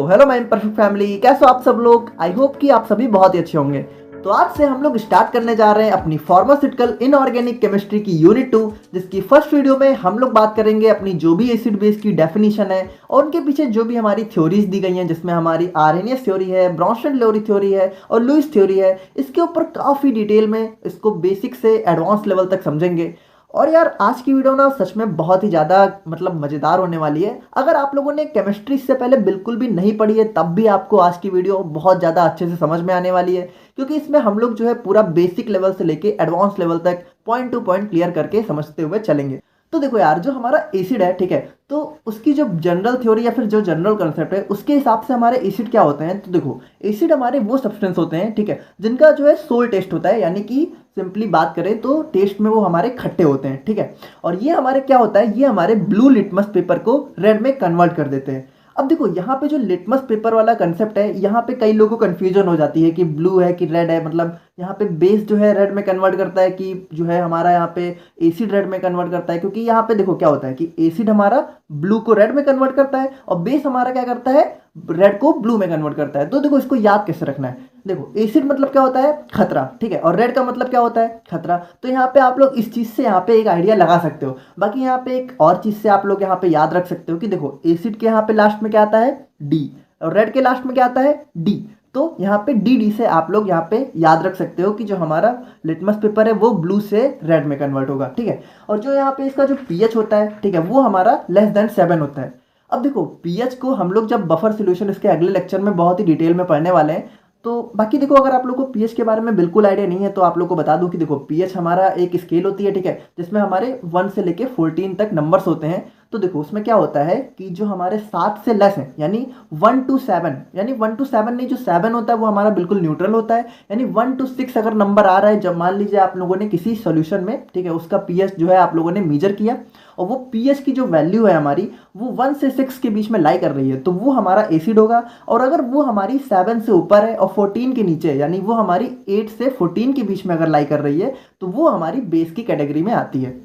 Hello my imperfect family, कैसे हो आप सब लोग। आई होप कि आप सभी बहुत ही अच्छे होंगे। तो आज से हम लोग स्टार्ट करने जा रहे हैं अपनी फार्मास्यूटिकल इनऑर्गेनिक केमिस्ट्री की यूनिट 2, जिसकी फर्स्ट वीडियो में हम लोग बात करेंगे अपनी जो भी एसिड बेस की डेफिनेशन है और उनके पीछे जो भी हमारी थ्योरीज दी गई हैं, जिसमें हमारी आर्हेनियस थ्योरी है, ब्रॉन्स्टन-लोरी थ्योरी है और लुईस थ्योरी है। इसके ऊपर काफ़ी डिटेल में इसको बेसिक से एडवांस लेवल तक समझेंगे। और यार आज की वीडियो ना सच में बहुत ही ज़्यादा मज़ेदार होने वाली है। अगर आप लोगों ने केमिस्ट्री से पहले बिल्कुल भी नहीं पढ़ी है तब भी आपको आज की वीडियो बहुत ज़्यादा अच्छे से समझ में आने वाली है, क्योंकि इसमें हम लोग जो है पूरा बेसिक लेवल से लेके एडवांस लेवल तक पॉइंट टू पॉइंट क्लियर करके समझते हुए चलेंगे। तो देखो यार, जो हमारा एसिड है, ठीक है, तो उसकी जो जनरल थ्योरी या फिर जो जनरल कंसेप्ट है उसके हिसाब से हमारे एसिड क्या होते हैं। तो देखो, एसिड हमारे वो सब्सटेंस होते हैं, ठीक है, जिनका जो है सोल टेस्ट होता है, यानी कि सिंपली बात करें तो टेस्ट में वो हमारे खट्टे होते हैं, ठीक है। और ये हमारे क्या होता है, ये हमारे ब्लू लिटमस पेपर को रेड में कन्वर्ट कर देते हैं। अब देखो, यहाँ पे जो लिटमस पेपर वाला कंसेप्ट है, यहाँ पे कई लोगों को कंफ्यूजन हो जाती है कि ब्लू है कि रेड है। मतलब यहाँ पे बेस जो है रेड में कन्वर्ट करता है कि जो है हमारा यहाँ पे एसिड रेड में कन्वर्ट करता है, क्योंकि यहाँ पे देखो क्या होता है कि एसिड हमारा ब्लू को रेड में कन्वर्ट करता है और बेस हमारा क्या करता है, रेड को ब्लू में कन्वर्ट करता है। तो देखो, इसको याद कैसे रखना है। देखो, एसिड मतलब क्या होता है, खतरा, ठीक है, और रेड का मतलब क्या होता है, खतरा। तो यहाँ पे आप लोग इस चीज़ से यहाँ पे एक आइडिया लगा सकते हो। बाकी यहाँ पे एक और चीज़ से आप लोग यहाँ पे याद रख सकते हो कि देखो, एसिड के यहाँ पे लास्ट में क्या आता है, डी, और रेड के लास्ट में क्या आता है, डी। तो यहाँ पे डी से आप लोग यहाँ पे याद रख सकते हो कि जो हमारा लिटमस पेपर है वो ब्लू से रेड में कन्वर्ट होगा, ठीक है। और जो यहाँ पे इसका जो पीएच होता है, ठीक है, वो हमारा <7 होता है। अब देखो, पीएच को हम लोग जब बफर सॉल्यूशन इसके अगले लेक्चर में बहुत ही डिटेल में पढ़ने वाले हैं। तो बाकी देखो, अगर आप लोग को पीएच के बारे में बिल्कुल आइडिया नहीं है तो आप लोग को बता दूं कि देखो, पीएच हमारा एक स्केल होती है, ठीक है, जिसमें हमारे 1 से लेके 14 तक नंबर्स होते हैं। तो देखो, उसमें क्या होता है कि जो हमारे 7 से लेस हैं, यानी 1 to 7, यानी 1 to 7 नहीं, जो 7 होता है वो हमारा बिल्कुल न्यूट्रल होता है। यानी 1 to 6 अगर नंबर आ रहा है, जब मान लीजिए आप लोगों ने किसी सॉल्यूशन में, ठीक है, उसका पीएच जो है आप लोगों ने मेजर किया और वो पीएच की जो वैल्यू है हमारी वो 1 से 6 के बीच में लाई कर रही है, तो वो हमारा एसिड होगा। और अगर वो हमारी 7 से ऊपर है और 14 के नीचे है, यानी वो हमारी 8 से 14 के बीच में अगर लाई कर रही है, तो वो हमारी बेस की कैटेगरी में आती है।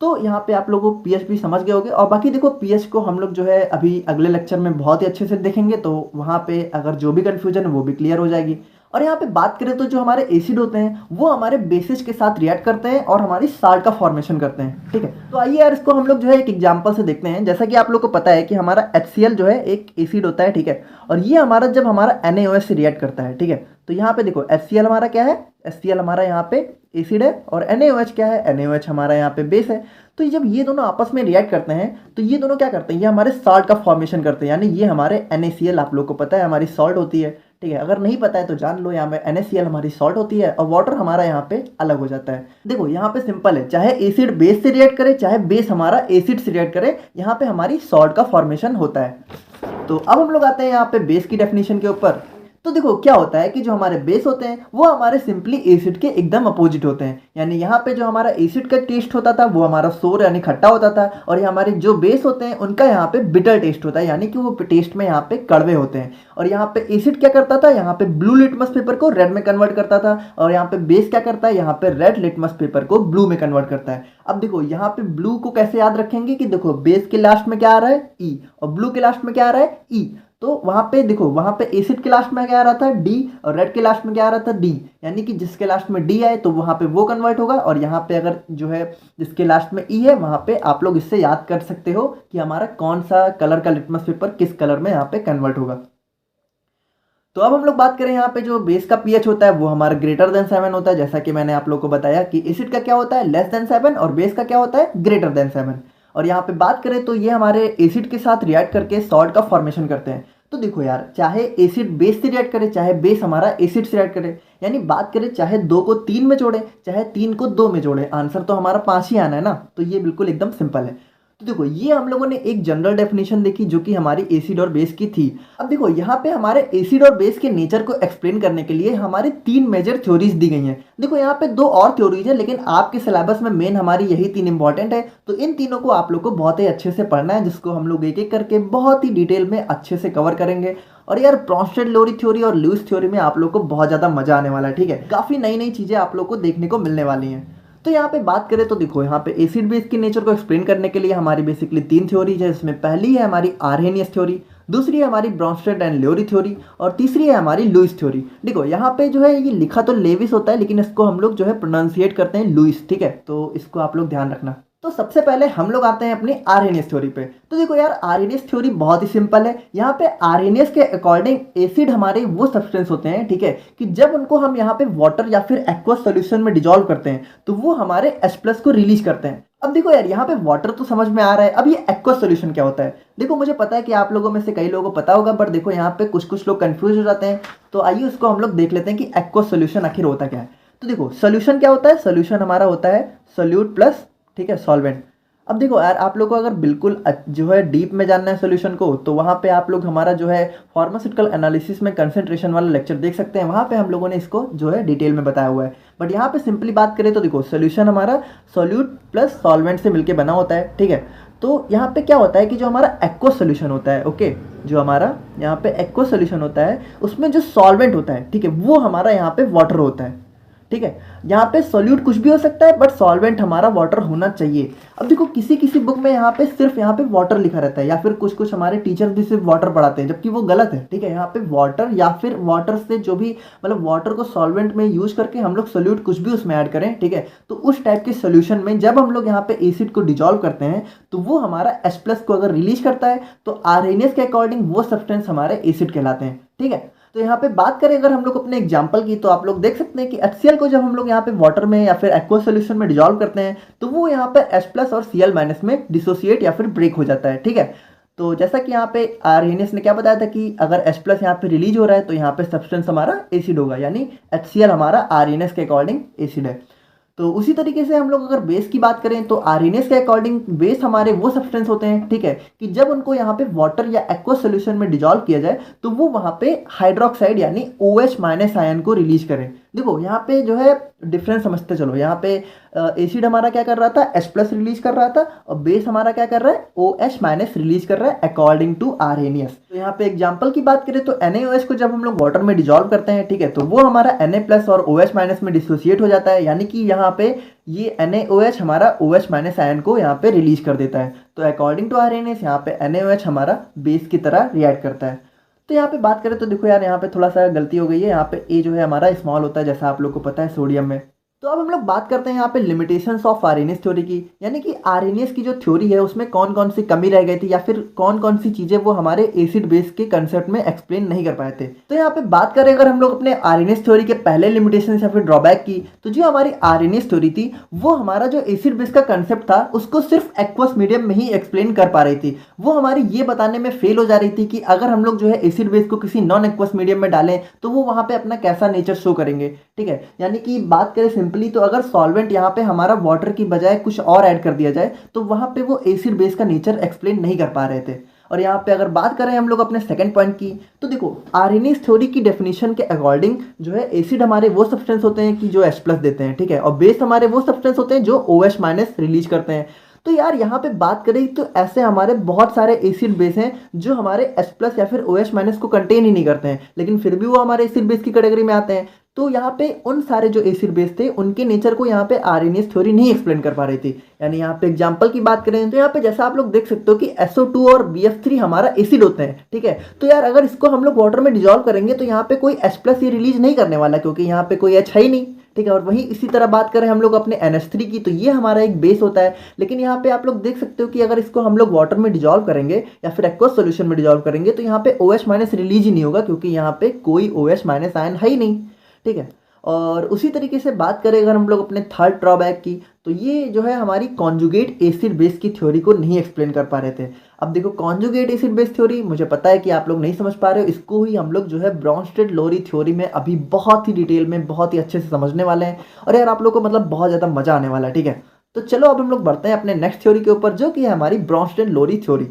तो यहाँ पे आप लोगों को पीएच भी समझ गए होंगे। और बाकी देखो, पीएच को हम लोग जो है अभी अगले लेक्चर में बहुत ही अच्छे से देखेंगे, तो वहाँ पे अगर जो भी कन्फ्यूजन है वो भी क्लियर हो जाएगी। और यहाँ पे बात करें तो जो हमारे एसिड होते हैं वो हमारे बेसिस के साथ रिएक्ट करते हैं और हमारी साल्ट का फॉर्मेशन करते हैं, ठीक है। तो आइए यार, इसको हम लोग जो है एक एग्जांपल से देखते हैं। जैसा कि आप लोग को पता है कि हमारा HCl जो है एक एसिड होता है, ठीक है, और ये हमारा जब हमारा NaOH से रिएक्ट करता है, ठीक है, तो यहाँ पे देखो, HCl हमारा क्या है, HCl हमारा यहाँ पे एसिड है और NaOH क्या है, NaOH हमारा यहाँ पे बेस है। तो जब ये दोनों आपस में रिएक्ट करते हैं तो ये दोनों क्या करते हैं, ये हमारे साल्ट का फॉर्मेशन करते हैं, यानी ये हमारे NaCl, आप लोग को पता है, हमारी सॉल्ट होती है, ठीक है। अगर नहीं पता है तो जान लो, यहाँ पे NaCl हमारी सॉल्ट होती है और वाटर हमारा यहाँ पे अलग हो जाता है। देखो, यहाँ पे सिंपल है, चाहे एसिड बेस से रिएक्ट करे चाहे बेस हमारा एसिड से रिएक्ट करे, यहाँ पे हमारी सॉल्ट का फॉर्मेशन होता है। तो अब हम लोग आते हैं यहाँ पे बेस की डेफिनेशन के ऊपर। तो देखो, क्या होता है कि जो हमारे बेस होते हैं वो हमारे सिंपली एसिड के एकदम अपोजिट होते हैं। यानी यहाँ पे जो हमारा एसिड का टेस्ट होता था वो हमारा सोर यानी खट्टा होता था, और ये हमारे जो बेस होते हैं उनका यहाँ पे बिटर टेस्ट होता है, यानी कि वो टेस्ट में यहाँ पे कड़वे होते हैं। और यहाँ पे एसिड क्या करता था, यहाँ पे ब्लू लिटमस पेपर को रेड में कन्वर्ट करता था, और यहाँ पे बेस क्या करता है, यहाँ पे रेड लिटमस पेपर को ब्लू में कन्वर्ट करता है। अब देखो, यहाँ पे ब्लू को कैसे याद रखेंगे कि देखो, बेस के लास्ट में क्या आ रहा है, ई, और ब्लू के लास्ट में क्या आ रहा है, ई। तो वहां पे देखो, वहां पे एसिड के लास्ट में क्या आ रहा था, डी, और रेड के लास्ट में क्या आ रहा था, डी, यानी कि जिसके लास्ट में डी आए तो वहां पे वो कन्वर्ट होगा। और यहाँ पे अगर जो है जिसके लास्ट में ई है, वहां पे आप लोग इससे याद कर सकते हो कि हमारा कौन सा कलर का लिटमस पेपर किस कलर में यहाँ पे कन्वर्ट होगा। तो अब हम लोग बात करें, यहाँ पे जो बेस का पीएच होता है वो हमारा <7 होता है, जैसा कि मैंने आप लोग को बताया कि एसिड का क्या होता है, <7 और बेस का क्या होता है, <7। और यहाँ पे बात करें तो ये हमारे एसिड के साथ रिएक्ट करके सॉल्ट का फॉर्मेशन करते हैं। तो देखो यार, चाहे एसिड बेस से रिएक्ट करे चाहे बेस हमारा एसिड से रिएक्ट करे, यानी बात करें चाहे 2 को 3 में जोड़े चाहे 3 को 2 में जोड़े, आंसर तो हमारा 5 ही आना है ना। तो ये बिल्कुल एकदम सिंपल है। तो देखो, ये हम लोगों ने एक जनरल डेफिनेशन देखी जो कि हमारी एसिड और बेस की थी। अब देखो, यहाँ पे हमारे एसिड और बेस के नेचर को एक्सप्लेन करने के लिए हमारी 3 मेजर थ्योरीज दी गई हैं। देखो, यहाँ पे 2 और थ्योरीज है, लेकिन आपके सिलेबस में मेन हमारी यही 3 इंपॉर्टेंट है। तो इन तीनों को आप लोग को बहुत ही अच्छे से पढ़ना है, जिसको हम लोग एक एक करके बहुत ही डिटेल में अच्छे से कवर करेंगे। और यार, ब्रॉन्स्टन-लोरी थ्योरी और लुईस थ्योरी में आप लोग को बहुत ज़्यादा मजा आने वाला है, ठीक है। काफ़ी नई नई चीज़ें आप लोग को देखने को मिलने वाली हैं। तो यहाँ पे बात करें तो देखो, यहाँ पे एसिड बेस के नेचर को एक्सप्लेन करने के लिए हमारी बेसिकली 3 थ्योरीज है। इसमें पहली है हमारी आर्हेनियस थ्योरी, दूसरी है हमारी ब्रॉन्स्टेड एंड ल्योरी थ्योरी, और तीसरी है हमारी लुईस थ्योरी। देखो यहाँ पे जो है ये लिखा तो लेविस होता है, लेकिन इसको हम लोग जो है प्रोनाउंसिएट करते हैं लुईस, ठीक है, तो इसको आप लोग ध्यान रखना। तो सबसे पहले हम लोग आते हैं अपनी आरएनएस थ्योरी पे। तो देखो यार, आरएनएस थ्योरी बहुत ही सिंपल है। यहाँ पे आरएनएस के अकॉर्डिंग एसिड हमारे वो सब्सटेंस होते हैं, ठीक है, कि जब उनको हम यहाँ पे वाटर या फिर एक्वस सॉल्यूशन में डिजोल्व करते हैं तो वो हमारे H+ को रिलीज करते हैं। अब देखो यार, यहाँ पे वाटर तो समझ में आ रहा है, अब ये एक्वस सॉल्यूशन क्या होता है। देखो मुझे पता है कि आप लोगों में से कई लोगों को पता होगा, पर देखो यहाँ पे कुछ लोग कंफ्यूज हो जाते हैं। तो आइए उसको हम लोग देख लेते हैं कि एक्वस सॉल्यूशन आखिर होता क्या है। तो देखो सॉल्यूशन क्या होता है, सॉल्यूशन हमारा होता है सोल्यूट प्लस, ठीक है, सॉल्वेंट। अब देखो यार, आप लोग को अगर बिल्कुल जो है डीप में जानना है सॉल्यूशन को, तो वहाँ पे आप लोग हमारा जो है फार्मास्यूटिकल एनालिसिस में कंसंट्रेशन वाला लेक्चर देख सकते हैं। वहाँ पे हम लोगों ने इसको जो है डिटेल में बताया हुआ है। बट यहाँ पे सिंपली बात करें तो देखो, सॉल्यूशन हमारा सोल्यूट प्लस सॉल्वेंट से मिलकर बना होता है, ठीक है। तो यहाँ पे क्या होता है कि जो हमारा एक्वस सॉल्यूशन होता है, ओके, जो हमारा यहाँ पे एक्वस सॉल्यूशन होता है, उसमें जो सॉल्वेंट होता है, ठीक है, वो हमारा यहाँ पे वाटर होता है, ठीक है। यहाँ पे सॉल्यूट कुछ भी हो सकता है, बट सॉल्वेंट हमारा वाटर होना चाहिए। अब देखो किसी किसी बुक में यहाँ पे सिर्फ यहाँ पे वाटर लिखा रहता है, या फिर कुछ हमारे टीचर भी सिर्फ वाटर पढ़ाते हैं, जबकि वो गलत है, ठीक है। यहाँ पे वाटर या फिर वाटर से जो भी मतलब वाटर को सॉल्वेंट में यूज करके हम लोग सॉल्यूट कुछ भी उसमें ऐड करें, ठीक है, तो उस टाइप के सोल्यूशन में जब हम लोग यहाँ पे एसिड को डिजोल्व करते हैं तो वो हमारा H+ को अगर रिलीज करता है तो आरएनएस के अकॉर्डिंग वो सब्सटेंस हमारे एसिड कहलाते हैं, ठीक है। तो यहाँ पे बात करें अगर हम लोग अपने एग्जांपल की, तो आप लोग देख सकते हैं कि HCl को जब हम लोग यहाँ पे वाटर में या फिर एक्वस सॉल्यूशन में डिजोल्व करते हैं तो वो यहाँ पे H+ और Cl- में डिसोसिएट या फिर ब्रेक हो जाता है, ठीक है। तो जैसा कि यहाँ पे आरएनएस ने क्या बताया था कि अगर H+ यहाँ पे रिलीज हो रहा है तो यहाँ पे सब्सटेंस हमारा एसिड होगा, यानी HCl हमारा आरएनएस के अकॉर्डिंग एसिड है। तो उसी तरीके से हम लोग अगर बेस की बात करें तो आरएनएस के अकॉर्डिंग बेस हमारे वो सब्सटेंस होते हैं, ठीक है, कि जब उनको यहाँ पे वाटर या एक्वस सॉल्यूशन में डिजोल्व किया जाए तो वो वहाँ पे हाइड्रोक्साइड यानी OH- आयन को रिलीज करें। देखो यहाँ पे जो है डिफरेंस समझते चलो। यहाँ पे एसिड हमारा क्या कर रहा था, H+ रिलीज कर रहा था, और बेस हमारा क्या कर रहा है, OH- रिलीज कर रहा है अकॉर्डिंग टू आरएनएस। तो यहाँ पे एग्जांपल की बात करें तो NaOH को जब हम लोग वाटर में डिजोल्व करते हैं, ठीक है, तो वो हमारा Na+ और OH- में डिसोसिएट हो जाता है, यानी कि यहाँ पे ये NaOH हमारा OH- आयन को यहाँ पे रिलीज कर देता है। तो अकॉर्डिंग टू आरएनएस यहाँ पे NaOH हमारा बेस की तरह रिएक्ट करता है। तो यहाँ पे बात करें तो देखो यार, यहाँ पे थोड़ा सा गलती हो गई है। यहाँ पे ए जो है हमारा स्मॉल होता है, जैसा आप लोग को पता है सोडियम में। तो अब हम लोग बात करते हैं यहाँ पे लिमिटेशंस ऑफ आरएनएस थ्योरी की, यानी कि आरएनएस की जो थ्योरी है उसमें कौन कौन सी कमी रह गई थी, या फिर कौन कौन सी चीजें वो हमारे एसिड बेस के कंसेप्ट में एक्सप्लेन नहीं कर पाए थे। तो यहाँ पे बात करें अगर हम लोग अपने आरएनएस थ्योरी के पहले लिमिटेशन या फिर ड्रॉबैक की, तो जो हमारी आरएनएस थ्योरी थी वो हमारा जो एसिड बेस का कंसेप्ट था उसको सिर्फ एक्वस मीडियम में ही एक्सप्लेन कर पा रही थी। वो हमारी ये बताने में फेल हो जा रही थी कि अगर हम लोग जो है एसिड बेस को किसी नॉन एक्वस मीडियम में डालें तो वो वहां पे अपना कैसा नेचर शो करेंगे, ठीक है। यानी कि बात करें सिंपली, तो अगर सॉल्वेंट यहाँ पे हमारा वाटर की बजाय कुछ और ऐड कर दिया जाए तो वहां पे वो एसिड बेस का नेचर एक्सप्लेन नहीं कर पा रहे थे। और यहाँ पे अगर बात करें हम लोग अपने सेकंड पॉइंट की, तो देखो आरएनएस थ्योरी की डेफिनेशन के अकॉर्डिंग जो है एसिड हमारे वो सब्सटेंस होते हैं कि जो H+ देते हैं, ठीक है, और बेस हमारे वो सब्सटेंस होते हैं जो OH- रिलीज करते हैं। तो यार यहाँ पे बात करें तो ऐसे हमारे बहुत सारे एसिड बेस हैं जो हमारे H+ या फिर OH- को कंटेन ही नहीं करते हैं, लेकिन फिर भी वो हमारे एसिड बेस की कैटेगरी में आते हैं। तो यहाँ पे उन सारे जो एसिड बेस थे उनके नेचर को यहाँ पे आरएनएस थ्योरी नहीं एक्सप्लेन कर पा रही थी। यानी यहाँ पे एग्जांपल की बात करें तो यहाँ पे जैसा आप लोग देख सकते हो कि SO2 और BF3 हमारा एसिड होते हैं, ठीक है। तो यार अगर इसको हम लोग वाटर में डिजोल्व करेंगे तो यहाँ पे कोई H+ ये रिलीज नहीं करने वाला, क्योंकि यहाँ पे कोई H है ही नहीं, ठीक है। और वहीं इसी तरह बात करें हम लोग अपने NH3 की, तो ये हमारा एक बेस होता है, लेकिन यहाँ पे आप लोग देख सकते हो कि अगर इसको हम लोग वाटर में डिजोल्व करेंगे या फिर एक्वस सॉल्यूशन में डिजोल्व करेंगे तो यहाँ पे OH- रिलीज ही नहीं होगा, क्योंकि यहाँ पे कोई OH- आयन है ही नहीं, ठीक है। और उसी तरीके से बात करें अगर हम लोग अपने थर्ड ड्रॉबैक की, तो ये जो है हमारी कॉन्जुगेट एसिड बेस की थ्योरी को नहीं एक्सप्लेन कर पा रहे थे। अब देखो कॉन्जुगेट एसिड बेस थ्योरी, मुझे पता है कि आप लोग नहीं समझ पा रहे हो, इसको ही हम लोग जो है ब्रॉन्स्टेड-लोरी थ्योरी में अभी बहुत ही डिटेल में बहुत ही अच्छे से समझने वाले हैं, और यार आप लोग को मतलब बहुत ज़्यादा मजा आने वाला है, ठीक है। तो चलो अब हम लोग बढ़ते हैं अपने नेक्स्ट थ्योरी के ऊपर, जो कि है हमारी ब्रॉन्स्टेड-लोरी थ्योरी।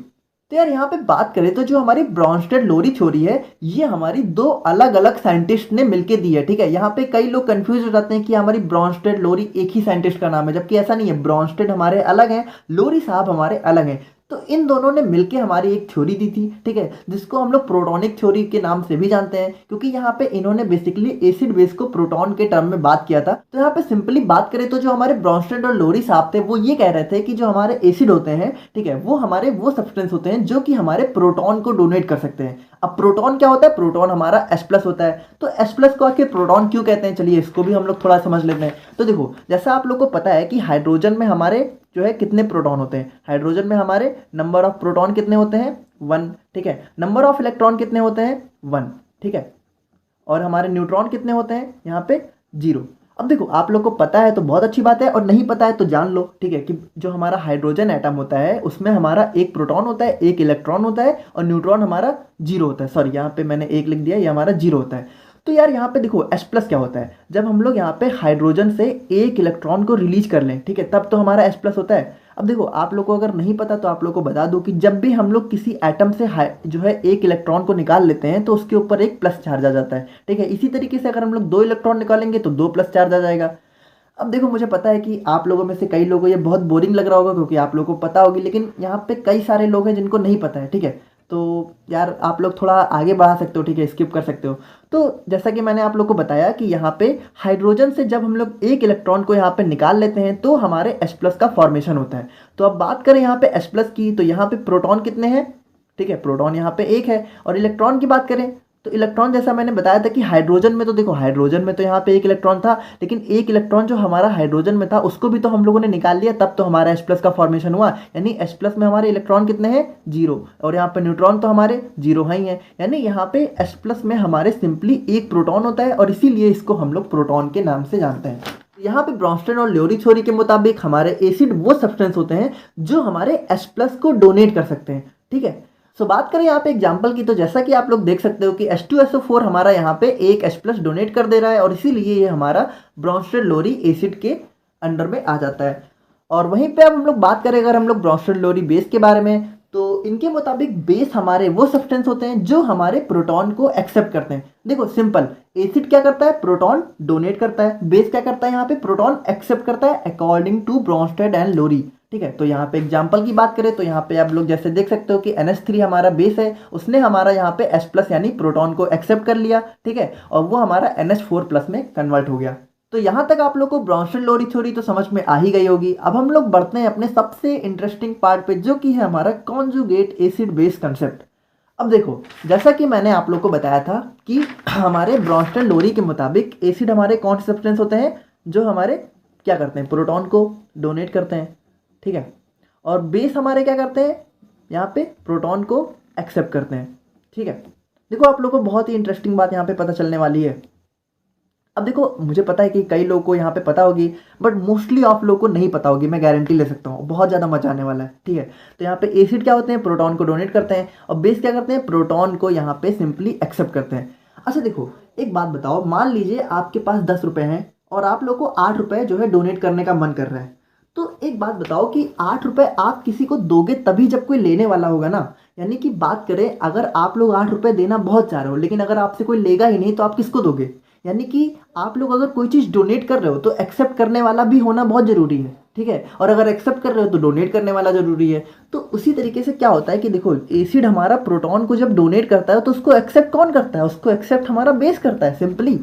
तो यार यहाँ पे बात करें तो जो हमारी ब्रॉन्स्टेड-लोरी थ्योरी है ये हमारी दो अलग अलग साइंटिस्ट ने मिलके दी है, ठीक है। यहाँ पे कई लोग कंफ्यूज हो जाते हैं कि हमारी ब्रॉन्स्टेड-लोरी एक ही साइंटिस्ट का नाम है, जबकि ऐसा नहीं है। ब्रॉन्स्टेड हमारे अलग हैं, लोरी साहब हमारे अलग हैं। तो इन दोनों ने मिलके हमारी एक थ्योरी दी थी, ठीक है, जिसको हम लोग प्रोटॉनिक थ्योरी के नाम से भी जानते हैं, क्योंकि यहाँ पे इन्होंने बेसिकली एसिड बेस को प्रोटॉन के टर्म में बात किया था। तो यहाँ पे सिंपली बात करें तो जो हमारे ब्रॉन्स्टेड और लोरी साहब थे वो ये कह रहे थे कि जो हमारे एसिड होते हैं, ठीक है, वो हमारे वो सब्सटेंस होते हैं जो कि हमारे प्रोटॉन को डोनेट कर सकते हैं। अब प्रोटॉन क्या होता है? प्रोटॉन हमारा H+ होता है। तो H+ को आखिर प्रोटॉन क्यों कहते हैं, चलिए इसको भी हम लोग थोड़ा समझ लेते हैं। तो देखो, जैसा आप लोग को पता है कि हाइड्रोजन में हमारे जो है कितने प्रोटॉन होते हैं, हाइड्रोजन में हमारे नंबर ऑफ प्रोटॉन कितने होते हैं? 1, ठीक है। नंबर ऑफ इलेक्ट्रॉन कितने होते हैं? 1, ठीक है। और हमारे न्यूट्रॉन कितने होते हैं यहाँ पे? 0। अब देखो, आप लोग को पता है तो बहुत अच्छी बात है, और नहीं पता है तो जान लो, ठीक है, कि जो हमारा हाइड्रोजन एटम होता है उसमें हमारा एक प्रोटॉन होता है, एक इलेक्ट्रॉन होता है, और न्यूट्रॉन हमारा 0 होता है। सॉरी, यहाँ पे मैंने 1 लिख दिया, ये हमारा 0 होता है। तो यार यहाँ पे देखो, H+ क्या होता है? जब हम लोग यहाँ पे हाइड्रोजन से एक इलेक्ट्रॉन को रिलीज कर लें, ठीक है, तब तो हमारा H+ होता है। अब देखो, आप लोग को अगर नहीं पता तो आप लोग को बता दूं कि जब भी हम लोग किसी एटम से जो है एक इलेक्ट्रॉन को निकाल लेते हैं तो उसके ऊपर एक प्लस चार्ज आ जाता है, ठीक है। इसी तरीके से अगर हम लोग 2 इलेक्ट्रॉन निकालेंगे तो 2 प्लस चार्ज आ जाएगा। अब देखो, मुझे पता है कि आप लोगों में से कई लोगों को ये बहुत बोरिंग लग रहा होगा क्योंकि आप लोगों को पता होगी, लेकिन यहाँ पे कई सारे लोग हैं जिनको नहीं पता है, ठीक है। तो यार आप लोग थोड़ा आगे बढ़ा सकते हो, ठीक है, स्किप कर सकते हो। तो जैसा कि मैंने आप लोग को बताया कि यहाँ पे हाइड्रोजन से जब हम लोग एक इलेक्ट्रॉन को यहाँ पे निकाल लेते हैं तो हमारे H+ का फॉर्मेशन होता है। तो अब बात करें यहाँ पे H+ की, तो यहाँ पे प्रोटॉन कितने हैं? ठीक है, प्रोटॉन यहाँ पे 1 है। और इलेक्ट्रॉन की बात करें तो इलेक्ट्रॉन, जैसा मैंने बताया था कि हाइड्रोजन में तो देखो, हाइड्रोजन में तो यहाँ पे 1 इलेक्ट्रॉन था, लेकिन एक इलेक्ट्रॉन जो हमारा हाइड्रोजन में था उसको भी तो हम लोगों ने निकाल लिया, तब तो हमारा H+ का फॉर्मेशन हुआ। यानी H+ में हमारे इलेक्ट्रॉन कितने हैं? 0। और यहाँ पे न्यूट्रॉन तो हमारे 0 ही हैं। यानी यहाँ पे H+ में हमारे सिंपली एक प्रोटॉन होता है, और इसीलिए इसको हम लोग प्रोटॉन के नाम से जानते हैं। यहाँ पे ब्रॉन्स्टेड और ल्योरी थ्योरी के मुताबिक हमारे एसिड वो सब्सटेंस होते हैं जो हमारे H+ को डोनेट कर सकते हैं, ठीक है। सो बात करें यहाँ पे एग्जाम्पल की, तो जैसा कि आप लोग देख सकते हो कि H2SO4 हमारा यहाँ पे एक H+ डोनेट कर दे रहा है, और इसीलिए ये हमारा ब्रॉन्स्टेड लोरी एसिड के अंडर में आ जाता है। और वहीं पे अब हम लोग बात करें अगर हम लोग ब्रॉन्स्टेड लोरी बेस के बारे में, तो इनके मुताबिक बेस हमारे वो सब्सटेंस होते हैं जो हमारे प्रोटॉन को एक्सेप्ट करते हैं। देखो सिंपल, एसिड क्या करता है? प्रोटॉन डोनेट करता है। बेस क्या करता है? यहाँ पे प्रोटॉन एक्सेप्ट करता है अकॉर्डिंग टू ब्रॉन्स्टेड एंड लोरी, ठीक है। तो यहाँ पे एग्जाम्पल की बात करें तो यहाँ पे आप लोग जैसे देख सकते हो कि NH3 हमारा बेस है, उसने हमारा यहाँ पे H+ यानी प्रोटॉन को एक्सेप्ट कर लिया, ठीक है, और वो हमारा NH4+ में कन्वर्ट हो गया। तो यहाँ तक आप लोग को ब्रॉन्स्टेड लोरी थ्योरी तो समझ में आ ही गई होगी। अब हम लोग बढ़ते हैं अपने सबसे इंटरेस्टिंग पार्ट पे, जो कि है हमारा कॉन्जुगेट एसिड बेस कंसेप्ट। अब देखो, जैसा कि मैंने आप लोग को बताया था कि हमारे ब्रॉन्स्टेड लोरी के मुताबिक एसिड हमारे कौन से सब्सटेंस होते हैं जो हमारे क्या करते हैं? प्रोटॉन को डोनेट करते हैं, ठीक है। और बेस हमारे क्या करते हैं? यहाँ पे प्रोटॉन को एक्सेप्ट करते हैं, ठीक है। देखो, आप लोगों को बहुत ही इंटरेस्टिंग बात यहाँ पे पता चलने वाली है। अब देखो, मुझे पता है कि कई लोगों को यहाँ पे पता होगी, बट मोस्टली आप लोगों को नहीं पता होगी, मैं गारंटी ले सकता हूँ, बहुत ज़्यादा मजा आने वाला है, ठीक है। तो यहाँ पे एसिड क्या होते हैं? प्रोटॉन को डोनेट करते हैं, और बेस क्या करते हैं? प्रोटॉन को यहाँ पे सिंपली एक्सेप्ट करते हैं। अच्छा देखो, एक बात बताओ, मान लीजिए आपके पास 10 रुपये हैं और आप लोग को 8 रुपये जो है डोनेट करने का मन कर रहा है। तो एक बात बताओ कि 8 रुपये आप किसी को दोगे तभी जब कोई लेने वाला होगा ना। यानी कि बात करें, अगर आप लोग 8 रुपये देना बहुत चाह रहे हो, लेकिन अगर आपसे कोई लेगा ही नहीं तो आप किसको दोगे? यानी कि आप लोग अगर कोई चीज़ डोनेट कर रहे हो तो एक्सेप्ट करने वाला भी होना बहुत ज़रूरी है, ठीक है। और अगर एक्सेप्ट कर रहे हो तो डोनेट करने वाला ज़रूरी है। तो उसी तरीके से क्या होता है कि देखो, एसिड हमारा प्रोटॉन को जब डोनेट करता है तो उसको एक्सेप्ट कौन करता है? उसको एक्सेप्ट हमारा बेस करता है, सिंपली।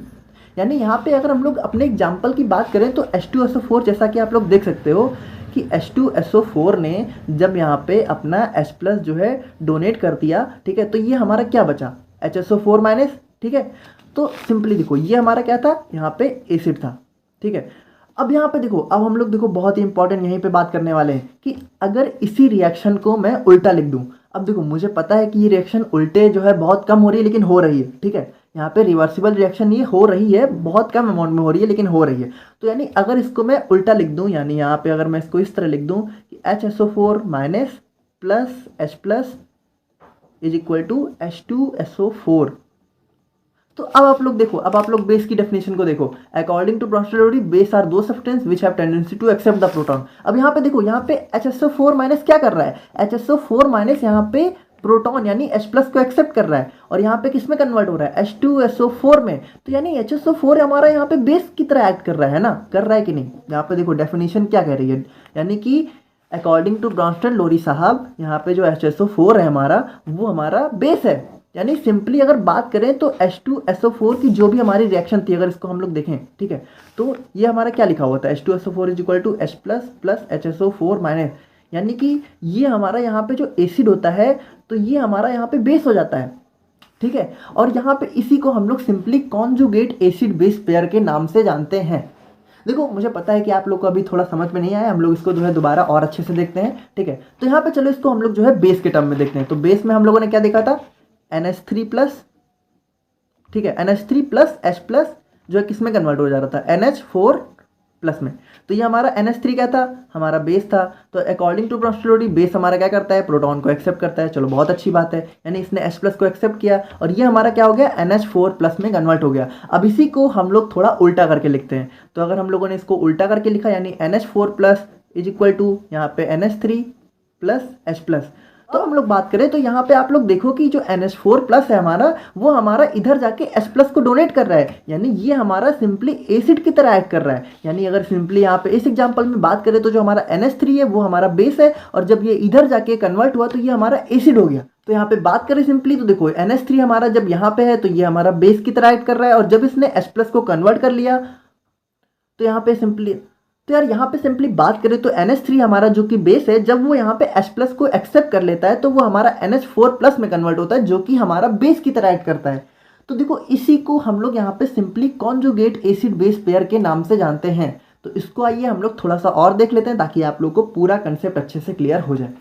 यानी यहाँ पे अगर हम लोग अपने एग्जाम्पल की बात करें तो H2SO4, जैसा कि आप लोग देख सकते हो कि H2SO4 ने जब यहाँ पे अपना H+ जो है डोनेट कर दिया, ठीक है, तो ये हमारा क्या बचा? HSO4-, ठीक है। तो सिंपली देखो, ये हमारा क्या था? यहाँ पे एसिड था, ठीक है। अब यहाँ पे देखो, अब हम लोग देखो बहुत ही इंपॉर्टेंट यहीं पे बात करने वाले हैं कि अगर इसी रिएक्शन को मैं उल्टा लिख दूँ। अब देखो, मुझे पता है कि ये रिएक्शन उल्टे जो है बहुत कम हो रही है, लेकिन हो रही है, ठीक है। यहाँ पे रिवर्सिबल रिएक्शन ये हो रही है, बहुत कम अमाउंट में हो रही है, लेकिन हो रही है। तो यानी अगर इसको मैं उल्टा लिख दूँ, यानी यहाँ पे अगर मैं इसको इस तरह लिख दूँ कि HSO4- plus H+ is equal to H2SO4। तो अब आप लोग देखो, अब आप लोग बेस की डेफिनेशन को देखो। According to Bronsted Lowry, base are those substance which have tendency to accept the proton. अब यहाँ पे देखो, यहाँ पे HSO4- क्या कर रहा है? HSO4- यहाँ पे प्रोटॉन यानी H+ को एक्सेप्ट कर रहा है, और यहाँ पे किस में कन्वर्ट हो रहा है? H2SO4 में। तो यानी HSO4 हमारा यहाँ पे बेस की तरह एक्ट कर रहा है ना, कर रहा है कि नहीं? यहाँ पे देखो डेफिनेशन क्या कह रही है, यानी कि अकॉर्डिंग टू ब्रॉन्स्टन लोरी साहब यहाँ पे जो HSO4 है हमारा, वो हमारा बेस है। यानी सिंपली अगर बात करें तो H2SO4 की जो भी हमारी रिएक्शन थी, अगर इसको हम लोग देखें, ठीक है, तो ये हमारा क्या लिखा हुआ था, H2SO4 is equal to H plus HSO4 minus, यानी कि ये हमारा यहाँ पे जो एसिड होता है तो ये हमारा यहाँ पे बेस हो जाता है, ठीक है। और यहाँ पे इसी को हम लोग simply conjugate acid base pair के नाम से जानते हैं। देखो मुझे पता है कि आप लोग को अभी थोड़ा समझ में नहीं आया, हम लोग इसको जो है दोबारा और अच्छे से देखते हैं, ठीक है। तो यहाँ पे चलो इसको हम लोग जो है बेस के टर्म में देखते हैं। तो बेस में हम लोगों ने क्या देखा था, NH3 प्लस, ठीक है, NH3 प्लस H प्लस जो है किस में कन्वर्ट हो जा रहा था, NH4 प्लस में। तो ये हमारा NH3 क्या था, हमारा बेस था। तो according to Brønsted lorry base हमारा क्या करता है, प्रोटॉन को एक्सेप्ट करता है। चलो बहुत अच्छी बात है, यानी इसने H प्लस को एक्सेप्ट किया और ये हमारा क्या हो गया, NH4 प्लस में कन्वर्ट हो गया। अब इसी को हम लोग थोड़ा उल्टा करके लिखते हैं। तो अगर हम लोगों ने इसको उल्टा करके लिखा, यानी NH4 plus is equal to यहाँ पे NH3 प्लस H प्लस, तो हम लोग बात करें तो यहाँ पे आप लोग देखो कि जो NH4 प्लस है हमारा, वो हमारा इधर जाके H प्लस को डोनेट कर रहा है, यानी ये हमारा सिंपली एसिड की तरह एक्ट कर रहा है। यानी अगर सिंपली यहाँ पे इस एग्जांपल में बात करें तो जो हमारा NH3 है वो हमारा बेस है, और जब ये इधर जाके कन्वर्ट हुआ तो ये हमारा एसिड हो गया। तो यहाँ पे बात करें सिंपली तो देखो NH3 हमारा जब यहाँ पे है तो ये हमारा बेस की तरह एक्ट कर रहा है, और जब इसने H प्लस को कन्वर्ट कर लिया तो यहाँ पे सिंपली, तो यार यहाँ पे सिंपली बात करें तो NH3 हमारा जो कि बेस है, जब वो यहाँ पे H प्लस को एक्सेप्ट कर लेता है तो वो हमारा NH4 प्लस में कन्वर्ट होता है, जो कि हमारा बेस की तरह एक्ट करता है। तो देखो इसी को हम लोग यहाँ पे simply conjugate acid base pair के नाम से जानते हैं। तो इसको आइए हम लोग थोड़ा सा और देख लेते हैं ताकि आप लोग को पूरा कंसेप्ट अच्छे से क्लियर हो जाए।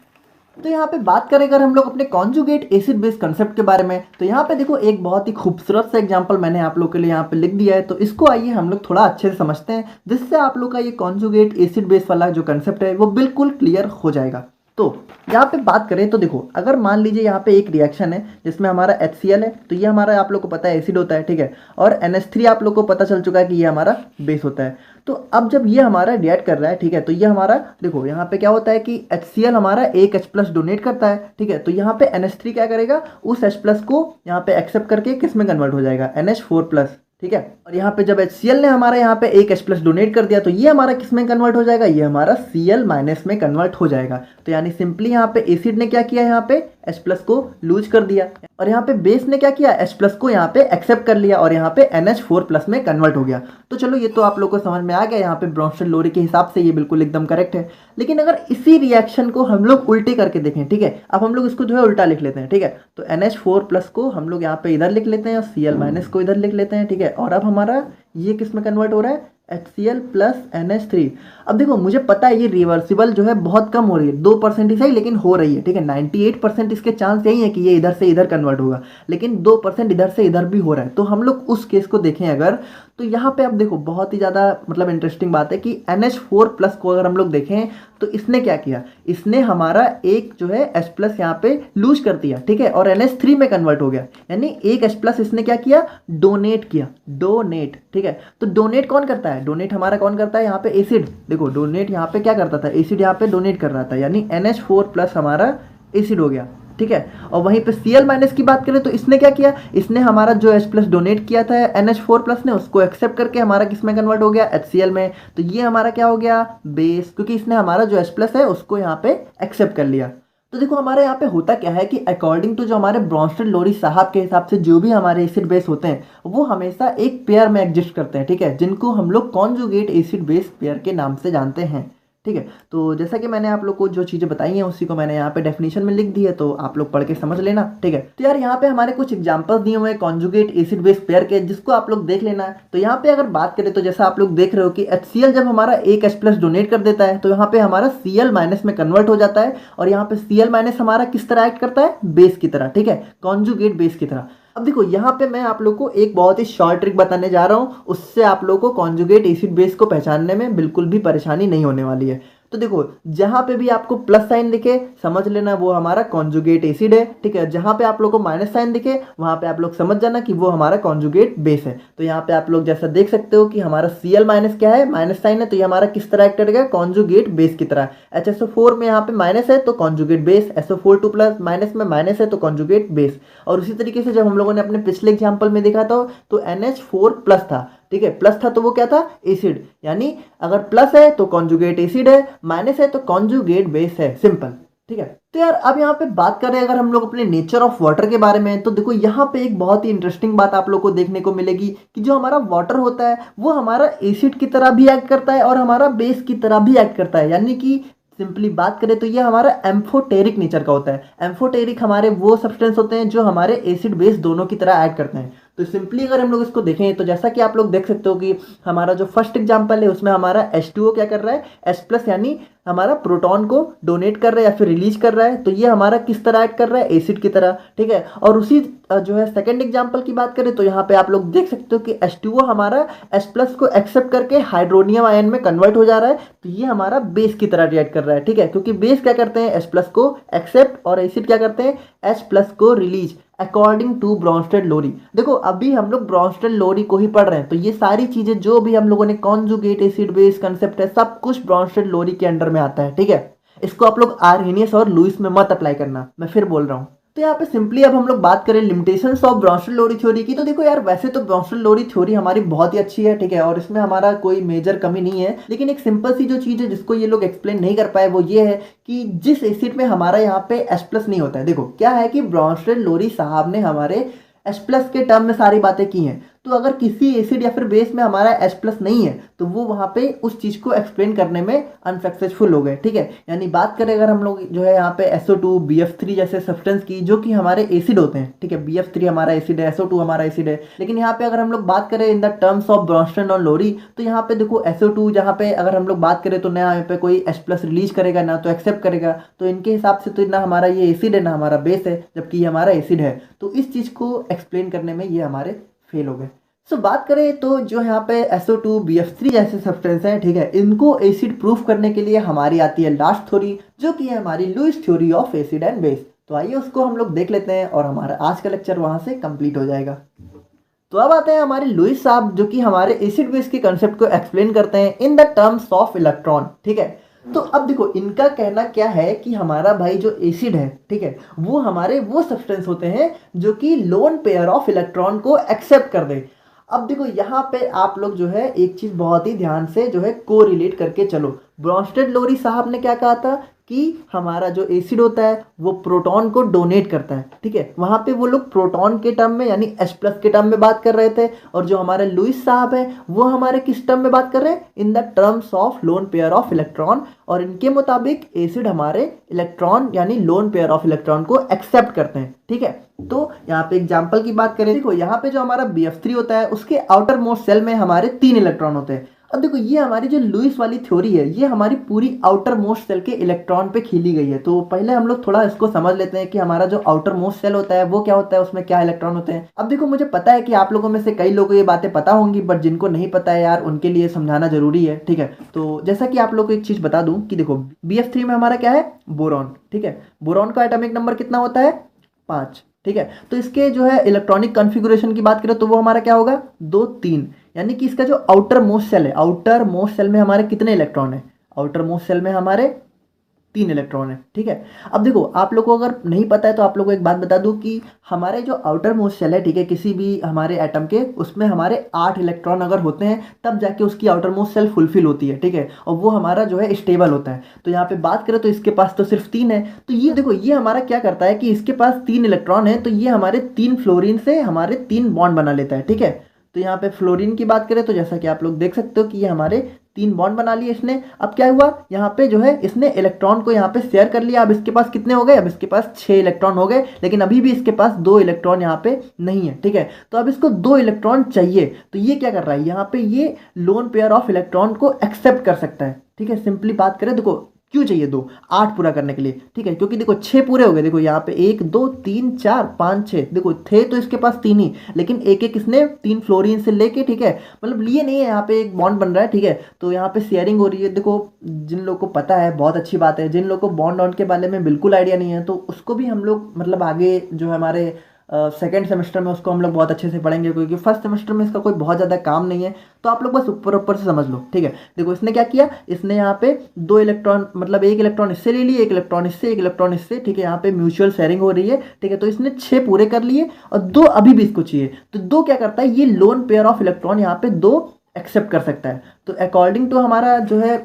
तो यहाँ पे बात करें अगर हम लोग अपने कॉन्जुगेट एसिड बेस कंसेप्ट के बारे में, तो यहाँ पे देखो एक बहुत ही खूबसूरत सा एग्जांपल मैंने आप लोग के लिए यहाँ पे लिख दिया है। तो इसको आइए हम लोग थोड़ा अच्छे से समझते हैं, जिससे आप लोग का ये कॉन्जुगेट एसिड बेस वाला जो कंसेप्ट है वो बिल्कुल क्लियर हो जाएगा। तो यहाँ पे बात करें तो देखो अगर मान लीजिए यहाँ पे एक रिएक्शन है जिसमें हमारा HCl है, तो ये हमारा आप लोग को पता है एसिड होता है, ठीक है, और NH3 आप लोग को पता चल चुका है कि ये हमारा बेस होता है। तो अब जब ये हमारा रिएक्ट कर रहा है, ठीक है, तो ये हमारा देखो यहाँ पे क्या होता है कि HCl हमारा एक H प्लस डोनेट करता है, ठीक है, तो यहाँ पे NH3 क्या करेगा, उस H प्लस को यहाँ पे एक्सेप्ट करके किस में कन्वर्ट हो जाएगा, NH4 प्लस, ठीक है। और यहाँ पे जब HCl ने हमारा यहाँ पे एक H प्लस डोनेट कर दिया तो ये हमारा किस में कन्वर्ट हो जाएगा, ये हमारा Cl माइनस में कन्वर्ट हो जाएगा। तो यानी सिंपली यहाँ पे एसिड ने क्या किया, यहाँ पे H प्लस को लूज कर दिया, और यहाँ पे बेस ने क्या किया, H प्लस को यहाँ पे एक्सेप्ट कर लिया और यहाँ पे NH4 प्लस में कन्वर्ट हो गया। तो चलो ये तो आप लोग को समझ में आ गया, यहाँ पे ब्रॉन्स्टन लोरी के हिसाब से ये बिल्कुल एकदम करेक्ट है। लेकिन अगर इसी रिएक्शन को हम लोग उल्टे करके देखें, ठीक है, अब हम लोग इसको जो है उल्टा लिख लेते हैं, ठीक है, तो NH4 प्लस को हम लोग यहाँ पे इधर लिख लेते हैं और Cl माइनस को इधर लिख लेते हैं, ठीक है, और अब हमारा ये किस में कन्वर्ट हो रहा है, HCl प्लस NH3। अब देखो मुझे पता है ये रिवर्सिबल जो है बहुत कम हो रही है, 2% ही सही लेकिन हो रही है, ठीक है, 98% इसके चांस यही है कि ये इधर से इधर कन्वर्ट होगा, लेकिन 2% इधर से इधर भी हो रहा है। तो हम लोग उस केस को देखें अगर, तो यहाँ पे अब देखो बहुत ही ज़्यादा मतलब इंटरेस्टिंग बात है कि NH4 प्लस को अगर हम लोग देखें तो इसने क्या किया, इसने हमारा एक जो है H प्लस यहाँ पे लूज कर दिया, ठीक है, और NH3 में कन्वर्ट हो गया, यानी एक H प्लस इसने क्या किया, डोनेट किया, डोनेट, ठीक है। तो डोनेट कौन करता है, डोनेट हमारा कौन करता है, यहाँ पे एसिड, देखो डोनेट यहाँ पे क्या करता था, एसिड यहाँ पे डोनेट कर रहा था, यानी NH4 प्लस हमारा एसिड हो गया, ठीक है। और वहीं पे Cl माइनस की बात करें तो इसने क्या किया, इसने हमारा जो H प्लस डोनेट किया था NH4 प्लस ने, उसको एक्सेप्ट करके हमारा किस में कन्वर्ट हो गया, HCl में। तो ये हमारा क्या हो गया, बेस, क्योंकि इसने हमारा जो H प्लस है उसको यहाँ पे एक्सेप्ट कर लिया। तो देखो हमारे यहाँ पे होता क्या है कि अकॉर्डिंग टू जो हमारे ब्रॉन्स्टन लोरी साहब के हिसाब से जो भी हमारे एसिड बेस होते हैं वो हमेशा एक पेयर में एग्जिस्ट करते हैं, ठीक है, जिनको हम लोग कॉन्जुगेट एसिड बेस पेयर के नाम से जानते हैं, ठीक है। तो जैसा कि मैंने आप लोग को जो चीज़ें बताई हैं उसी को मैंने यहाँ पे डेफिनेशन में लिख दी है, तो आप लोग पढ़ के समझ लेना, ठीक है। तो यार यहाँ पे हमारे कुछ एग्जांपल्स दिए हुए हैं कॉन्जुगेट एसिड बेस पेयर के, जिसको आप लोग देख लेना है। तो यहाँ पे अगर बात करें तो जैसा आप लोग देख रहे हो कि HCl जब हमारा एक H प्लस डोनेट कर देता है तो यहाँ पे हमारा Cl माइनस में कन्वर्ट हो जाता है, और यहाँ पे Cl माइनस हमारा किस तरह एक्ट करता है, बेस की तरह, ठीक है, कॉन्जुगेट बेस की तरह। अब देखो यहाँ पे मैं आप लोग को एक बहुत ही शॉर्ट ट्रिक बताने जा रहा हूँ, उससे आप लोग को कॉन्जुगेट एसिड बेस को पहचानने में बिल्कुल भी परेशानी नहीं होने वाली है। तो देखो जहाँ पे भी आपको प्लस साइन दिखे समझ लेना वो हमारा कॉन्जुगेट एसिड है, ठीक है, जहाँ पे आप लोग को माइनस साइन दिखे वहाँ पे आप लोग समझ जाना कि वो हमारा कॉन्जुगेट बेस है। तो यहाँ पे आप लोग जैसा देख सकते हो कि हमारा Cl माइनस क्या है, माइनस साइन है, तो ये हमारा किस तरह एक्ट करेगा, कॉन्जुगेट बेस की तरह। HSO4 में यहाँ पे माइनस है तो conjugate base, SO4 2 plus minus में माइनस है तो कॉन्जुगेट बेस। और उसी तरीके से जब हम लोगों ने अपने पिछले एग्जाम्पल में देखा था तो NH4 प्लस था, ठीक है, प्लस था तो वो क्या था, एसिड, यानी अगर प्लस है तो कॉन्जुगेट एसिड है, माइनस है तो कॉन्जुगेट बेस है, सिंपल। ठीक है, तो यार अब यहाँ पे बात करें अगर हम लोग अपने नेचर ऑफ वाटर के बारे में, तो देखो यहाँ पे एक बहुत ही इंटरेस्टिंग बात आप लोग को देखने को मिलेगी कि जो हमारा वाटर होता है वो हमारा एसिड की तरह भी एक्ट करता है और हमारा बेस की तरह भी एक्ट करता है, यानी कि सिंपली बात करें तो ये हमारा एम्फोटेरिक नेचर का होता है। एम्फोटेरिक हमारे वो सब्सटेंस होते हैं जो हमारे एसिड बेस दोनों की तरह एक्ट करते हैं। तो सिंपली अगर हम लोग इसको देखें तो जैसा कि आप लोग देख सकते हो कि हमारा जो फर्स्ट एग्जांपल है उसमें हमारा H2O क्या कर रहा है, H+ यानी हमारा प्रोटॉन को डोनेट कर रहा है या फिर रिलीज कर रहा है, तो ये हमारा किस तरह एक्ट कर रहा है, एसिड की तरह। ठीक है, और उसी जो है सेकंड एग्जांपल की बात करें तो यहाँ पे आप लोग देख सकते हो कि H2O हमारा H+ को एक्सेप्ट करके हाइड्रोनियम आयन में कन्वर्ट हो जा रहा है, तो ये हमारा बेस की तरह रिएक्ट कर रहा है। ठीक है, क्योंकि बेस क्या करते हैं, H+ को एक्सेप्ट और एसिड क्या करते हैं, H+ को रिलीज अकॉर्डिंग टू ब्रॉन्स्टेड-लोरी। देखो अभी हम लोग ब्रॉन्स्टेड-लोरी को ही पढ़ रहे हैं, तो ये सारी चीजें जो भी हम लोगों ने कॉन्जुगेट एसिड बेस कंसेप्ट है सब कुछ ब्रॉन्स्टेड-लोरी के अंडर में आता है। ठीक है, इसको आप लोग आर्हेनियस और लुईस में मत अप्लाई करना, मैं फिर बोल रहा हूँ। तो यहाँ पे सिंपली अब हम लोग बात करें लिमिटेशंस ऑफ ब्रॉन्स्टेड-लोरी थ्योरी की, तो देखो यार वैसे तो ब्रॉन्स्टेड-लोरी थ्योरी हमारी बहुत ही अच्छी है, ठीक है, और इसमें हमारा कोई मेजर कमी नहीं है, लेकिन एक सिंपल सी जो चीज़ है जिसको ये लोग एक्सप्लेन नहीं कर पाए वो ये है कि जिस एसिड में हमारा यहाँ पे H+ नहीं होता है, देखो क्या है कि ब्रॉन्स्टेड-लोरी साहब ने हमारे H+ के टर्म में सारी बातें की हैं, तो अगर किसी एसिड या फिर बेस में हमारा H+ नहीं है तो वो वहाँ पे उस चीज़ को एक्सप्लेन करने में अनसक्सेसफुल हो गए। ठीक है, यानी बात करें अगर हम लोग जो है यहाँ पे SO2 BF3 जैसे सब्सटेंस की जो कि हमारे एसिड होते हैं, ठीक है, BF3 हमारा एसिड है, SO2 हमारा एसिड है, लेकिन यहाँ पे अगर हम लोग बात करें in the terms of Brønsted और लोरी, तो यहाँ पे देखो SO2 जहाँ पे अगर हम लोग बात करें तो ना यहाँ पे कोई H+ रिलीज करेगा ना तो एक्सेप्ट करेगा, तो इनके हिसाब से तो ना हमारा ये एसिड है ना हमारा बेस है, जबकि ये हमारा एसिड है, तो इस चीज़ को एक्सप्लेन करने में ये हमारे फेल हो गए। सो बात करें तो जो यहाँ पे SO2 BF3 जैसे सब्सटेंस हैं, ठीक है, इनको एसिड प्रूफ करने के लिए हमारी आती है लास्ट थ्योरी जो कि है हमारी Lewis theory of acid and base. तो आइए उसको हम लोग देख लेते हैं और हमारा आज का लेक्चर वहाँ से कंप्लीट हो जाएगा। तो अब आते हैं हमारे लुईस साहब जो कि हमारे एसिड बेस के कंसेप्ट को एक्सप्लेन करते हैं in the terms of electron. ठीक है, तो अब देखो इनका कहना क्या है कि हमारा भाई जो एसिड है, ठीक है, वो हमारे वो सब्सटेंस होते हैं जो कि लोन पेयर ऑफ इलेक्ट्रॉन को एक्सेप्ट कर दे। अब देखो यहाँ पे आप लोग जो है एक चीज बहुत ही ध्यान से जो है कोरिलेट करके चलो। ब्रॉन्स्टेड-लोरी साहब ने क्या कहा था कि हमारा जो एसिड होता है वो प्रोटॉन को डोनेट करता है। ठीक है, वहां पे वो लोग प्रोटॉन के टर्म में यानी H+ के टर्म में बात कर रहे थे, और जो हमारे लुईस साहब है वो हमारे किस टर्म में बात कर रहे हैं, in the terms of loan pair of electron, और इनके मुताबिक एसिड हमारे इलेक्ट्रॉन यानी लोन पेयर ऑफ इलेक्ट्रॉन को एक्सेप्ट करते हैं। ठीक है, तो यहाँ पे एग्जाम्पल की बात करें, देखो यहाँ पे जो हमारा BF3 होता है उसके आउटर मोस्ट सेल में हमारे 3 इलेक्ट्रॉन होते हैं। अब देखो ये हमारी जो लुईस वाली थ्योरी है ये हमारी पूरी आउटर मोस्ट सेल के इलेक्ट्रॉन पे खीली गई है। तो पहले हम लोग थोड़ा इसको समझ लेते हैं कि हमारा जो आउटर मोस्ट सेल होता है वो क्या होता है, उसमें क्या इलेक्ट्रॉन होते हैं। अब देखो मुझे पता है कि आप लोगों में से कई लोगों को ये बातें पता होंगी, बट जिनको नहीं पता है यार उनके लिए समझाना जरूरी है। ठीक है, तो जैसा कि आप लोग को एक चीज बता दूं कि देखो BF3 में हमारा क्या है, बोरॉन। ठीक है, बोरॉन का एटॉमिक नंबर कितना होता है, 5। ठीक है, तो इसके जो है इलेक्ट्रॉनिक कॉन्फ़िगरेशन की बात करें तो वो हमारा क्या होगा, 2 3, यानी कि इसका जो आउटर मोस्ट सेल है, आउटर मोस्ट सेल में हमारे कितने इलेक्ट्रॉन है, आउटर मोस्ट सेल में हमारे 3 इलेक्ट्रॉन है। ठीक है, अब देखो आप लोग को अगर नहीं पता है तो आप लोग को एक बात बता दूं कि हमारे जो आउटर मोस्ट सेल है, ठीक है, किसी भी हमारे एटम के उसमें हमारे 8 इलेक्ट्रॉन अगर होते हैं तब जाके उसकी आउटर मोस्ट सेल फुलफिल होती है। ठीक है, और वो हमारा जो है स्टेबल होता है। तो यहाँ पे बात करें तो इसके पास तो सिर्फ 3 है, तो ये देखो ये हमारा क्या करता है कि इसके पास 3 इलेक्ट्रॉन है, तो ये हमारे 3 फ्लोरीन से हमारे 3 बॉन्ड बना लेता है। ठीक है, तो यहाँ पे फ्लोरीन की बात करें तो जैसा कि आप लोग देख सकते हो कि ये हमारे 3 बॉन्ड बना लिए इसने। अब क्या हुआ, यहाँ पे जो है इसने इलेक्ट्रॉन को यहाँ पे शेयर कर लिया। अब इसके पास कितने हो गए, अब इसके पास 6 इलेक्ट्रॉन हो गए, लेकिन अभी भी इसके पास 2 इलेक्ट्रॉन यहाँ पे नहीं है। ठीक है, तो अब इसको 2 इलेक्ट्रॉन चाहिए, तो ये क्या कर रहा है, यहाँ पे ये लोन पेयर ऑफ इलेक्ट्रॉन को एक्सेप्ट कर सकता है। ठीक है, सिंपली बात करें, देखो क्यों चाहिए 2, 8 पूरा करने के लिए। ठीक है, क्योंकि देखो 6 पूरे हो गए, देखो यहाँ पे 1 2 3 4 5 6, देखो थे तो इसके पास 3 ही, लेकिन एक एक इसने 3 फ्लोरीन से लेके, ठीक है, मतलब लिए नहीं है, यहाँ पे एक बॉन्ड बन रहा है। ठीक है, तो यहाँ पे शेयरिंग हो रही है। देखो जिन लोगों को पता है बहुत अच्छी बात है, जिन लोगों को बॉन्ड ऑन के बारे में बिल्कुल आइडिया नहीं है तो उसको भी हम लोग मतलब आगे जो हमारे सेकेंड सेमेस्टर में उसको हम लोग बहुत अच्छे से पढ़ेंगे, क्योंकि फर्स्ट सेमेस्टर में इसका कोई बहुत ज़्यादा काम नहीं है। तो आप लोग बस ऊपर ऊपर से समझ लो, ठीक है। देखो इसने क्या किया, इसने यहाँ पे 2 इलेक्ट्रॉन, मतलब 1 इलेक्ट्रॉन इससे ले लिए, 1 इलेक्ट्रॉन इससे, 1 इलेक्ट्रॉन इससे, ठीक है। यहाँ पे म्यूचुअल शेयरिंग हो रही है, ठीक है। तो इसने 6 पूरे कर लिए और 2 अभी भी इसको चाहिए। तो 2 क्या करता है, ये लोन पेयर ऑफ इलेक्ट्रॉन यहाँ पे 2 एक्सेप्ट कर सकता है। तो अकॉर्डिंग टू हमारा जो है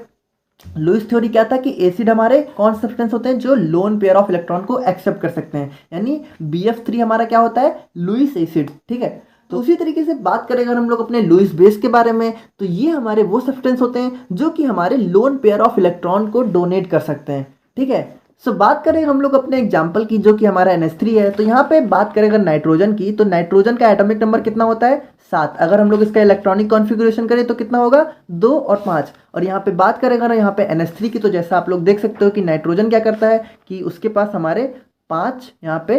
लुईस थ्योरी क्या था कि एसिड हमारे कौन सब्सटेंस होते हैं जो लोन पेयर ऑफ इलेक्ट्रॉन को एक्सेप्ट कर सकते हैं, यानी BF3 हमारा क्या होता है, लुईस एसिड, ठीक है। तो उसी तरीके से बात करें अगर हम लोग अपने लुईस बेस के बारे में, तो ये हमारे वो सब्सटेंस होते हैं जो कि हमारे लोन पेयर ऑफ इलेक्ट्रॉन को डोनेट कर सकते हैं, ठीक है। सो बात करें हम लोग अपने एग्जाम्पल की जो कि हमारा NH3 है, तो यहाँ पे बात करें अगर नाइट्रोजन की, तो नाइट्रोजन का एटॉमिक नंबर कितना होता है, 7। अगर हम लोग इसका इलेक्ट्रॉनिक कॉन्फ़िगरेशन करें तो कितना होगा, 2 और 5। और यहाँ पे बात करें अगर यहाँ पे NH3 की, तो जैसा आप लोग देख सकते हो कि नाइट्रोजन क्या करता है कि उसके पास हमारे 5 यहाँ पे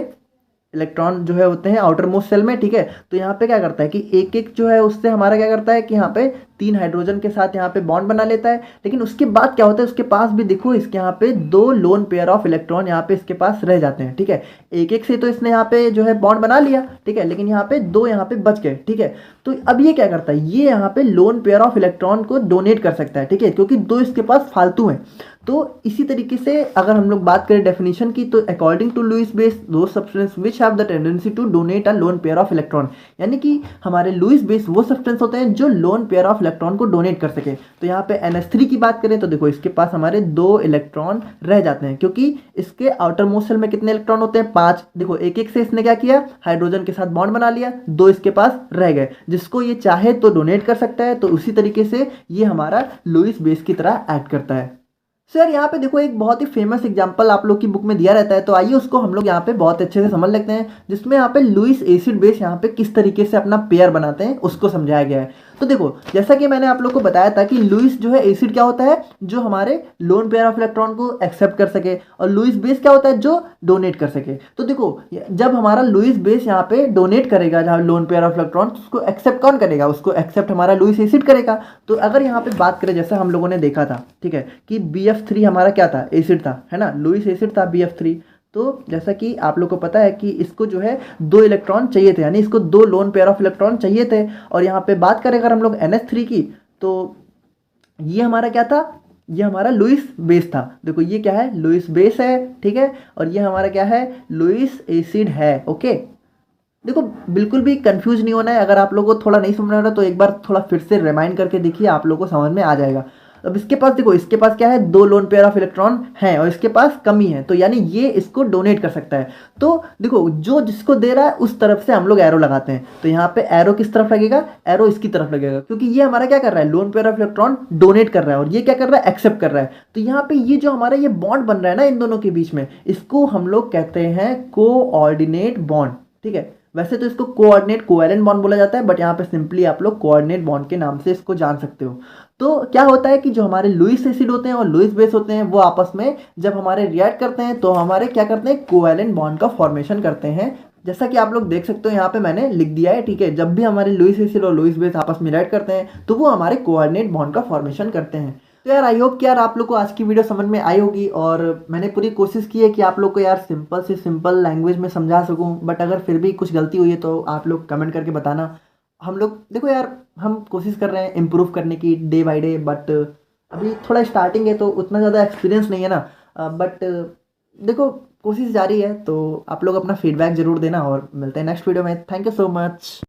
इलेक्ट्रॉन जो है होते हैं आउटर मोस्ट सेल में, ठीक है। तो यहाँ पे क्या करता है कि एक एक जो है उससे हमारा क्या करता है कि यहाँ पे 3 हाइड्रोजन के साथ यहाँ पे बॉन्ड बना लेता है। लेकिन उसके बाद क्या होता है, उसके पास भी देखो इसके यहाँ पे 2 लोन पेयर ऑफ इलेक्ट्रॉन यहाँ पे इसके पास रह जाते हैं, ठीक है। एक एक से तो इसने यहाँ पे जो है बॉन्ड बना लिया, ठीक है, लेकिन यहाँ पे 2 यहाँ पे बच गए, ठीक है। तो अब ये क्या करता है, ये यहाँ पे लोन पेयर ऑफ इलेक्ट्रॉन को डोनेट कर सकता है, ठीक है, क्योंकि 2 इसके पास फालतू हैं। तो इसी तरीके से अगर हम लोग बात करें डेफिनेशन की, तो अकॉर्डिंग टू लुईस बेस दो substance which have the tendency to donate a lone pair of electron, यानी कि हमारे लुईस बेस वो सब्सटेंस होते हैं जो लोन पेयर ऑफ इलेक्ट्रॉन को डोनेट कर सके। तो यहाँ पे NH3 की बात करें तो देखो इसके पास हमारे 2 इलेक्ट्रॉन रह जाते हैं, क्योंकि इसके आउटर मोस्ट सेल में कितने इलेक्ट्रॉन होते हैं, 5। देखो एक एक से इसने क्या किया, हाइड्रोजन के साथ बॉन्ड बना लिया, 2 इसके पास रह गए, जिसको ये चाहे तो डोनेट कर सकता है। तो उसी तरीके से ये हमारा लुईस बेस की तरह एक्ट करता है। सर यहाँ पे देखो एक बहुत ही फेमस एग्जांपल आप लोग की बुक में दिया रहता है, तो आइए उसको हम लोग यहाँ पे बहुत अच्छे से समझ लेते हैं, जिसमें यहाँ पे लुईस एसिड बेस यहाँ पे किस तरीके से अपना पेयर बनाते हैं उसको समझाया गया है। तो देखो जैसा कि मैंने आप लोग को बताया था कि लुईस जो है एसिड क्या होता है, जो हमारे लोन पेयर ऑफ इलेक्ट्रॉन को एक्सेप्ट कर सके, और लुईस बेस क्या होता है, जो डोनेट कर सके। तो देखो जब हमारा लुईस बेस यहाँ पे डोनेट करेगा जहाँ लोन पेयर ऑफ इलेक्ट्रॉन, तो उसको एक्सेप्ट कौन करेगा, उसको एक्सेप्ट हमारा लुईस एसिड करेगा। तो अगर यहाँ पे बात करें जैसा हम लोगों ने देखा था, ठीक है, कि BF3 हमारा क्या था, एसिड था, है ना, लुईस एसिड था BF3। तो जैसा कि आप लोग को पता है कि इसको जो है 2 इलेक्ट्रॉन चाहिए थे, यानी इसको 2 लोन पेयर ऑफ इलेक्ट्रॉन चाहिए थे। और यहाँ पे बात करें अगर हम लोग NH3 की, तो ये हमारा क्या था, ये हमारा लुईस बेस था। देखो ये क्या है, लुईस बेस है, ठीक है, और ये हमारा क्या है, लुईस एसिड है, ओके। देखो बिल्कुल भी कंफ्यूज नहीं होना है, अगर आप लोगों को थोड़ा नहीं समझ रहा तो एक बार थोड़ा फिर से रिमाइंड करके देखिए, आप लोगों को समझ में आ जाएगा। अब इसके पास देखो, इसके पास क्या है, 2 लोन पेयर ऑफ इलेक्ट्रॉन हैं और इसके पास कमी है, तो यानी ये इसको डोनेट कर सकता है। तो देखो जो जिसको दे रहा है उस तरफ से हम लोग एरो लगाते हैं, तो यहाँ पे एरो किस तरफ लगेगा, एरो इसकी तरफ लगेगा, क्योंकि ये हमारा क्या कर रहा है, loan pair of electron donate कर रहा है और ये क्या कर रहा है, एक्सेप्ट कर रहा है। तो यहाँ पे ये जो हमारा ये बॉन्ड बन रहा है ना इन दोनों के बीच में, इसको हम लोग कहते हैं कोऑर्डिनेट बॉन्ड, ठीक है। वैसे तो इसको कोऑर्डिनेट कोवैलेंट बॉन्ड बोला जाता है, बट यहाँ पे सिंपली आप लोग कोऑर्डिनेट बॉन्ड के नाम से इसको जान सकते हो। तो क्या होता है कि जो हमारे लुईस एसिड होते हैं और लुईस बेस होते हैं, वो आपस में जब हमारे रिएक्ट करते हैं तो हमारे क्या करते हैं, कोवैलेंट बॉन्ड का फॉर्मेशन करते हैं। जैसा कि आप लोग देख सकते हो यहाँ पे मैंने लिख दिया है, ठीक है। जब भी हमारे लुईस एसिड और लुईस बेस आपस में रिएक्ट करते हैं तो वो हमारे कोऑर्डिनेट बॉन्ड का फॉर्मेशन करते हैं। तो यार आई होप कि यार आप लोग को आज की वीडियो समझ में आई होगी, और मैंने पूरी कोशिश की है कि आप लोग को यार सिंपल से सिंपल लैंग्वेज में समझा सकूं। बट अगर फिर भी कुछ गलती हुई है तो आप लोग कमेंट करके बताना। हम लोग देखो यार हम कोशिश कर रहे हैं इम्प्रूव करने की डे बाय डे, बट अभी थोड़ा स्टार्टिंग है तो उतना ज़्यादा एक्सपीरियंस नहीं है ना, बट देखो कोशिश जारी है। तो आप लोग अपना फीडबैक ज़रूर देना और मिलते हैं नेक्स्ट वीडियो में। Thank you so much.